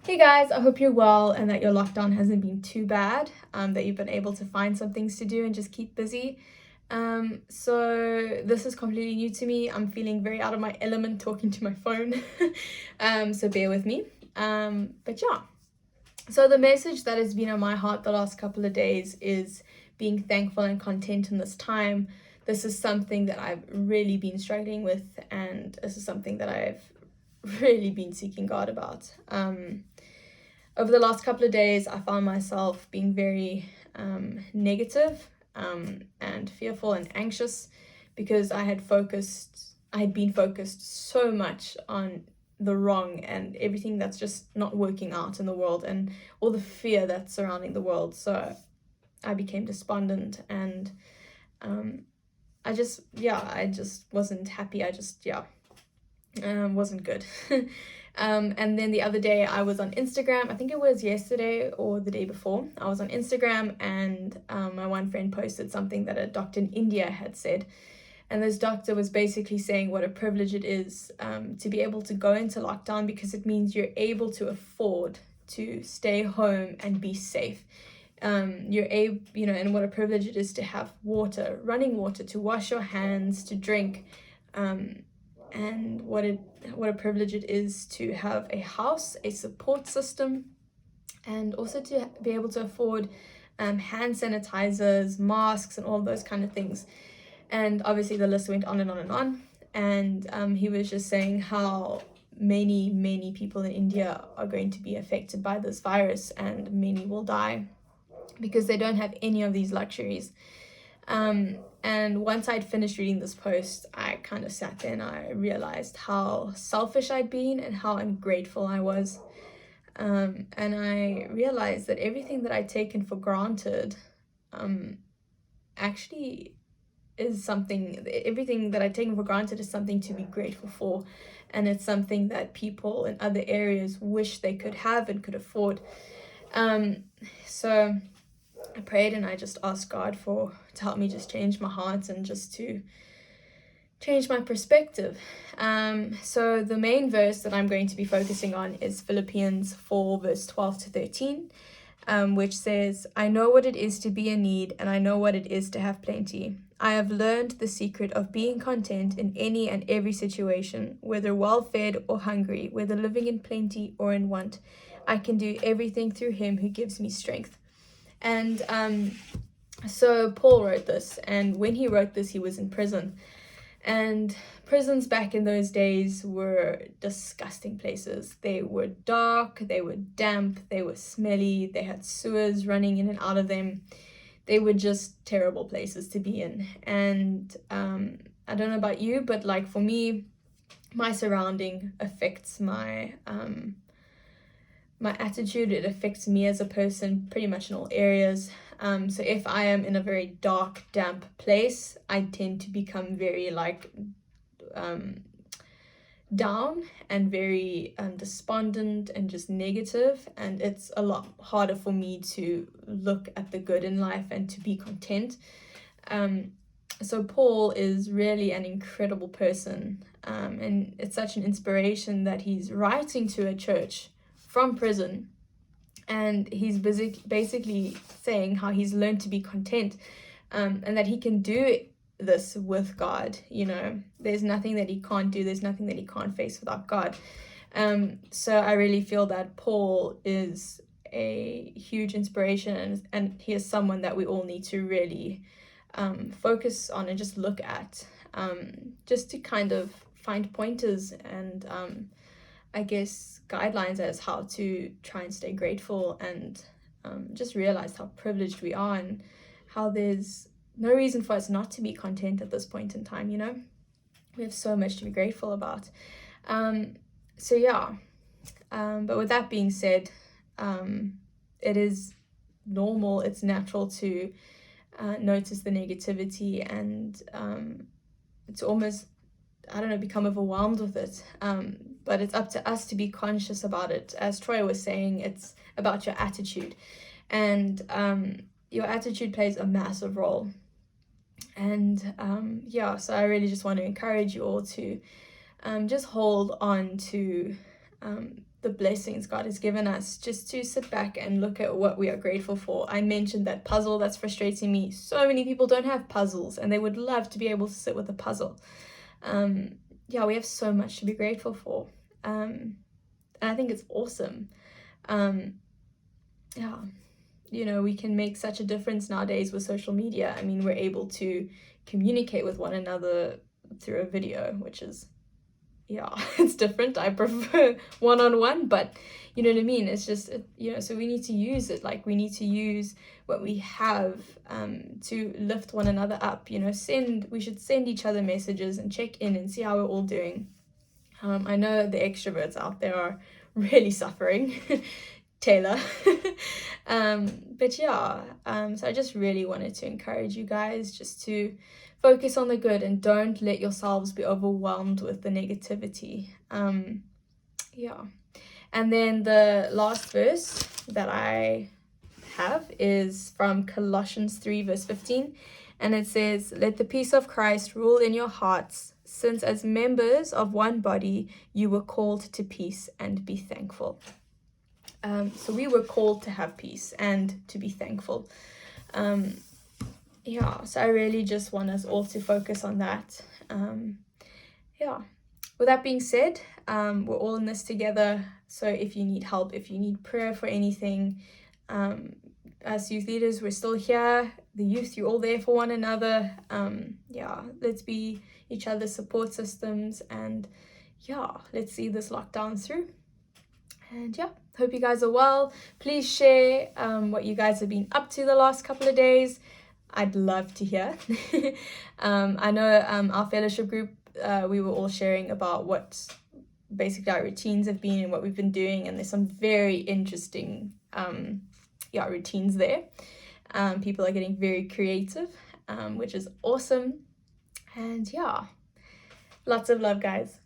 Hey guys, I hope you're well and that your lockdown hasn't been too bad, that you've been able to find some things to do and just keep busy. So this is completely new to me. I'm feeling very out of my element talking to my phone, so bear with me. But yeah, so the message that has been on my heart the last couple of days is being thankful and content in this time. This is something that I've really been struggling with, and this is something that I've really been seeking God about. Over the last couple of days, I found myself being very negative and fearful and anxious because I had been focused so much on the wrong and everything that's just not working out in the world and all the fear that's surrounding the world. So I became despondent and I just wasn't happy. Wasn't good. And then the other day I was on Instagram. I think it was yesterday or the day before. I was on Instagram and my one friend posted something that a doctor in India had said. And this doctor was basically saying what a privilege it is to be able to go into lockdown because it means you're able to afford to stay home and be safe. You're able, and what a privilege it is to have water, running water, to wash your hands, to drink. And what a privilege it is to have a house, a support system, and also to be able to afford hand sanitizers, masks, and all those kind of things. And obviously the list went on and on and on. And he was just saying how many people in India are going to be affected by this virus, and many will die because they don't have any of these luxuries. And once I'd finished reading this post, I kind of sat there and I realized how selfish I'd been and how ungrateful I was. And I realized that everything that I'd taken for granted actually is something, everything that I'd taken for granted is something to be grateful for. And it's something that people in other areas wish they could have and could afford. So I prayed and I just asked God to help me just change my heart and just to change my perspective. So the main verse that I'm going to be focusing on is Philippians 4 verse 12 to 13, which says, "I know what it is to be in need, and I know what it is to have plenty. I have learned the secret of being content in any and every situation, whether well-fed or hungry, whether living in plenty or in want. I can do everything through him who gives me strength." And so Paul wrote this, and when he wrote this, he was in prison. And prisons back in those days were disgusting places. They were dark, they were damp, they were smelly, they had sewers running in and out of them. They were just terrible places to be in. And I don't know about you, but like for me, my surrounding affects my attitude. It affects me as a person pretty much in all areas. So if I am in a very dark, damp place, I tend to become very down and very despondent and just negative, and it's a lot harder for me to look at the good in life and to be content. So Paul is really an incredible person, and it's such an inspiration that he's writing to a church from prison, and he's basically saying how he's learned to be content, and that he can do this with God. There's nothing that he can't do, there's nothing that he can't face without God. So I really feel that Paul is a huge inspiration, and he is someone that we all need to really focus on and just look at, just to kind of find pointers and I guess guidelines as how to try and stay grateful and just realize how privileged we are and how there's no reason for us not to be content at this point in time. We have so much to be grateful about. So yeah, but with that being said, it is normal, it's natural to notice the negativity and it's almost, I don't know, become overwhelmed with it. But it's up to us to be conscious about it. As Troy was saying, it's about your attitude. And your attitude plays a massive role. And so I really just want to encourage you all to just hold on to the blessings God has given us, just to sit back and look at what we are grateful for. I mentioned that puzzle that's frustrating me. So many people don't have puzzles and they would love to be able to sit with a puzzle. Yeah, we have so much to be grateful for. And I think it's awesome. Yeah, you know, we can make such a difference nowadays with social media. I mean, we're able to communicate with one another through a video, which is, yeah, it's different. I prefer one-on-one, but you know what I mean? It's just, you know, so we need to use it. Like, we need to use what we have to lift one another up. You know, we should send each other messages and check in and see how we're all doing. I know the extroverts out there are really suffering. Taylor. But yeah, so I just really wanted to encourage you guys just to focus on the good and don't let yourselves be overwhelmed with the negativity. Yeah. And then the last verse that I have is from Colossians 3 verse 15, and it says, "Let the peace of Christ rule in your hearts, since as members of one body you were called to peace, and be thankful." So we were called to have peace and to be thankful. Yeah, so I really just want us all to focus on that. Yeah, with that being said, we're all in this together. So if you need help, if you need prayer for anything, as youth leaders, we're still here. The youth, you're all there for one another. Yeah, let's be each other's support systems, and yeah, let's see this lockdown through. And yeah, hope you guys are well. Please share what you guys have been up to the last couple of days. I'd love to hear. I know our fellowship group, we were all sharing about what basically our routines have been and what we've been doing, and there's some very interesting routines there. People are getting very creative, which is awesome. And yeah, lots of love, guys.